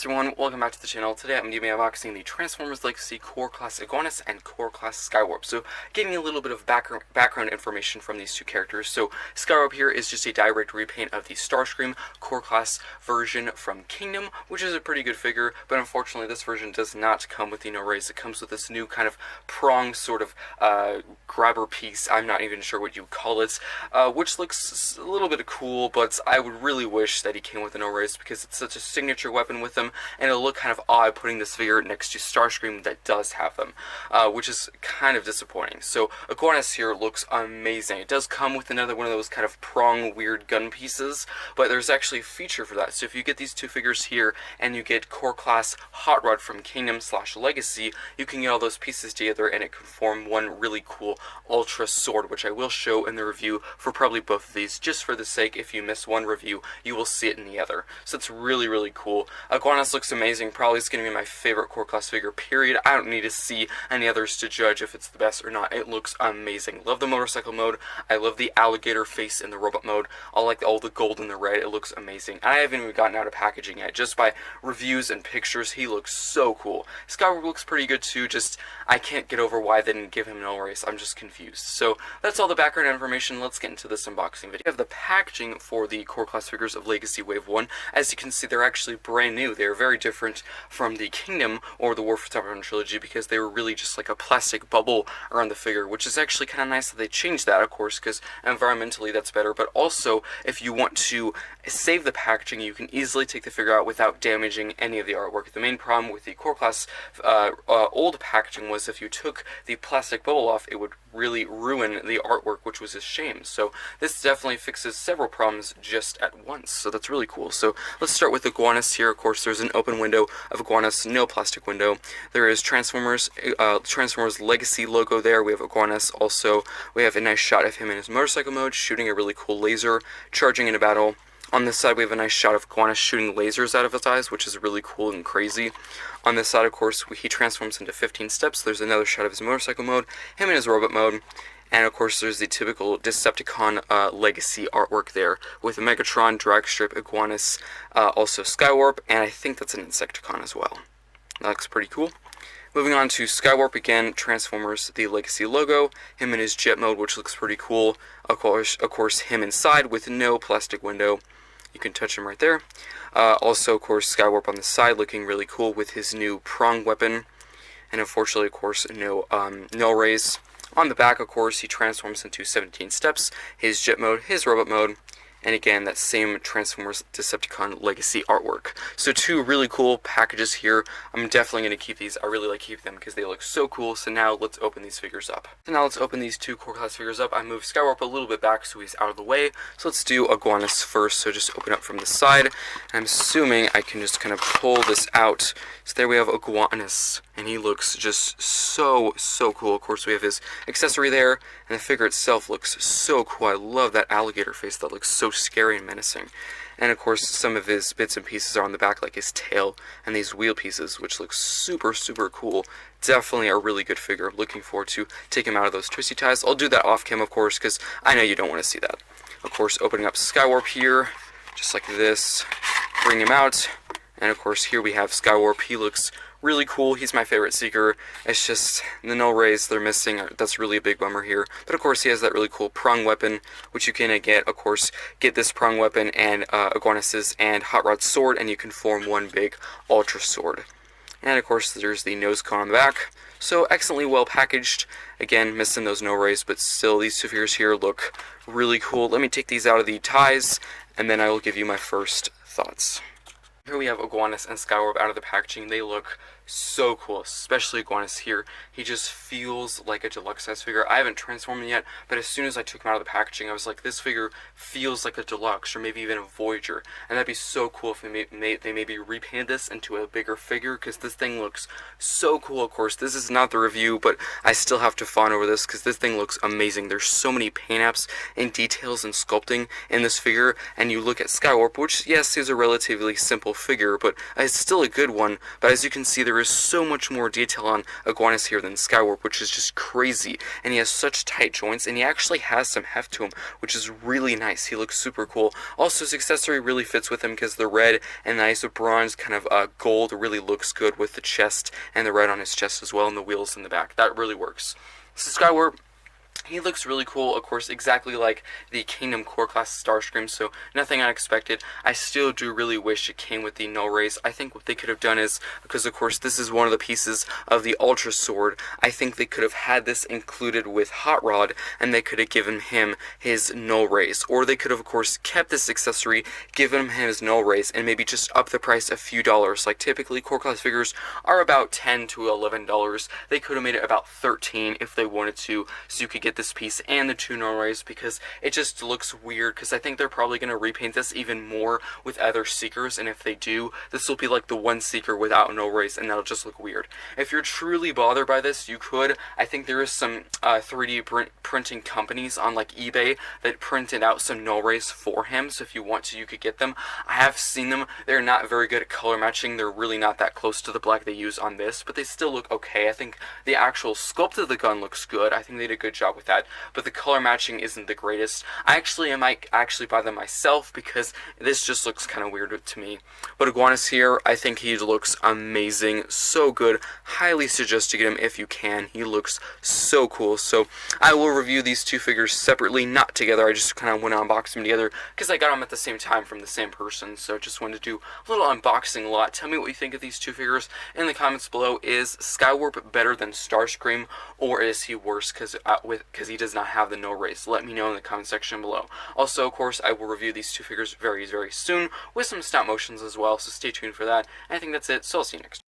is everyone, welcome back to the channel. Today I'm going to be unboxing the Transformers Legacy Core Class Iguanus and Core Class Skywarp. So getting a little bit of background information from these two characters. So Skywarp here is just a direct repaint of the Starscream Core Class version from Kingdom, which is a pretty good figure, but unfortunately this version does not come with the no raise. It comes with this new kind of prong sort of grabber piece, I'm not even sure what you call it, which looks a little bit cool, but I would really wish that he came with a no raise because it's such a signature weapon with them, and it'll look kind of odd putting this figure next to Starscream that does have them, which is kind of disappointing. So Iguanus here looks amazing. It does come with another one of those kind of prong weird gun pieces, but there's actually a feature for that. So if you get these two figures here and you get Core Class Hot Rod from Kingdom / Legacy, you can get all those pieces together and it can form one really cool Ultra Sword, which I will show in the review for probably both of these, just for the sake if you miss one review, you will see it in the other. So it's really, really cool. Iguanus looks amazing. Probably is going to be my favorite Core Class figure, period. I don't need to see any others to judge if it's the best or not. It looks amazing. Love the motorcycle mode. I love the alligator face in the robot mode. I like all the gold and the red. It looks amazing. I haven't even gotten out of packaging yet. Just by reviews and pictures, he looks so cool. Skywarp looks pretty good too, just I can't get over why they didn't give him no race. I'm just confused. So that's all the background information. Let's get into this unboxing video. We have the packaging for the Core Class figures of Legacy Wave 1. As you can see, they're actually brand new. They're very different from the Kingdom or the War for Cybertron trilogy because they were really just like a plastic bubble around the figure, which is actually kind of nice that they changed that, of course, because environmentally that's better. But also, if you want to save the packaging, you can easily take the figure out without damaging any of the artwork. The main problem with the Core Class old packaging was if you took the plastic bubble off, it would really ruin the artwork, which was a shame. So this definitely fixes several problems just at once, so that's really cool. So let's start with Iguanus here. Of course, there's an open window of Iguanus, no plastic window. There is Transformers Legacy logo there. We have Iguanus. Also, we have a nice shot of him in his motorcycle mode, shooting a really cool laser, charging in a battle. On this side, we have a nice shot of Iguanus shooting lasers out of his eyes, which is really cool and crazy. On this side, of course, he transforms into 15 steps. There's another shot of his motorcycle mode, him in his robot mode, and of course, there's the typical Decepticon Legacy artwork there, with Megatron, Dragstrip, Iguanus, also Skywarp, and I think that's an Insecticon as well. That looks pretty cool. Moving on to Skywarp again, Transformers, the Legacy logo, him in his jet mode, which looks pretty cool. Of course, him inside with no plastic window. You can touch him right there. Also, of course, Skywarp on the side looking really cool with his new prong weapon. And unfortunately, of course, no raise. On the back, of course, he transforms into 17 steps, his jet mode, his robot mode, and again, that same Transformers Decepticon Legacy artwork. So two really cool packages here. I'm definitely going to keep these. I really like keeping them because they look so cool. So now let's open these figures up. So now let's open these two Core Class figures up. I moved Skywarp a little bit back so he's out of the way. So let's do Iguanus first. So just open up from the side. And I'm assuming I can just kind of pull this out. So there we have Iguanus, and he looks just so cool. Of course, we have his accessory there, and the figure itself looks so cool. I love that alligator face. That looks so scary and menacing. And of course, some of his bits and pieces are on the back, like his tail and these wheel pieces, which look super cool. Definitely a really good figure. I'm looking forward to taking him out of those twisty ties. I'll do that off cam, of course, because I know you don't want to see that. Of course, opening up Skywarp here, just like this, bring him out. And of course, here we have Skywarp. He looks really cool. He's my favorite Seeker. It's just the no raise they're missing. That's really a big bummer here. But of course, he has that really cool prong weapon, which you can get. Of course, get this prong weapon and Iguanus's and Hot Rod's sword, and you can form one big Ultra Sword. And of course, there's the nose cone on the back. So excellently well packaged. Again, missing those no raise, but still, these two figures here look really cool. Let me take these out of the ties, and then I will give you my first thoughts. Here we have Iguanus and Skywarp out of the packaging. They look so cool, especially Iguanus here. He just feels like a deluxe size figure. I haven't transformed him yet, but as soon as I took him out of the packaging, I was like, this figure feels like a deluxe, or maybe even a Voyager. And that'd be so cool if they maybe repainted this into a bigger figure, because this thing looks so cool. Of course, this is not the review, but I still have to fawn over this, because this thing looks amazing. There's so many paint apps and details and sculpting in this figure, and you look at Skywarp, which, yes, is a relatively simple figure, but it's still a good one. But as you can see, there is so much more detail on Iguanus here than Skywarp, which is just crazy. And he has such tight joints, and he actually has some heft to him, which is really nice. He looks super cool. Also, his accessory really fits with him because the red and the iso bronze kind of gold really looks good with the chest and the red on his chest as well, and the wheels in the back. That really works. So Skywarp, he looks really cool, of course, exactly like the Kingdom Core class Starscream, so nothing unexpected. I still do really wish it came with the null rays. I think what they could have done is, because of course this is one of the pieces of the Ultra Sword, I think they could have had this included with Hot Rod, and they could have given him his null rays. Or they could have, of course, kept this accessory, given him his null rays, and maybe just up the price a few dollars. Like typically core class figures are about $10 to $11. They could have made it about $13 if they wanted to, so you could get this piece and the two null rays, because it just looks weird, because I think they're probably going to repaint this even more with other Seekers, and if they do, this will be like the one Seeker without null rays, and that'll just look weird. If you're truly bothered by this, you could. I think there is some 3D printing companies on like eBay that printed out some null rays for him, so if you want to, you could get them. I have seen them. They're not very good at color matching. They're really not that close to the black they use on this, but they still look okay. I think the actual sculpt of the gun looks good. I think they did a good job with that, but the color matching isn't the greatest. I might actually buy them myself, because this just looks kind of weird to me. But Iguanus here, I think he looks amazing, so good. Highly suggest to get him if you can. He looks so cool. So I will review these two figures separately, not together. I just kind of want to unbox them together because I got them at the same time from the same person. So just wanted to do a little unboxing lot. Tell me what you think of these two figures in the comments below. Is Skywarp better than Starscream, or is he worse because he does not have the null rays? Let me know in the comment section below. Also, of course, I will review these two figures very, very soon with some stop motions as well, so stay tuned for that. And I think that's it, so I'll see you next time.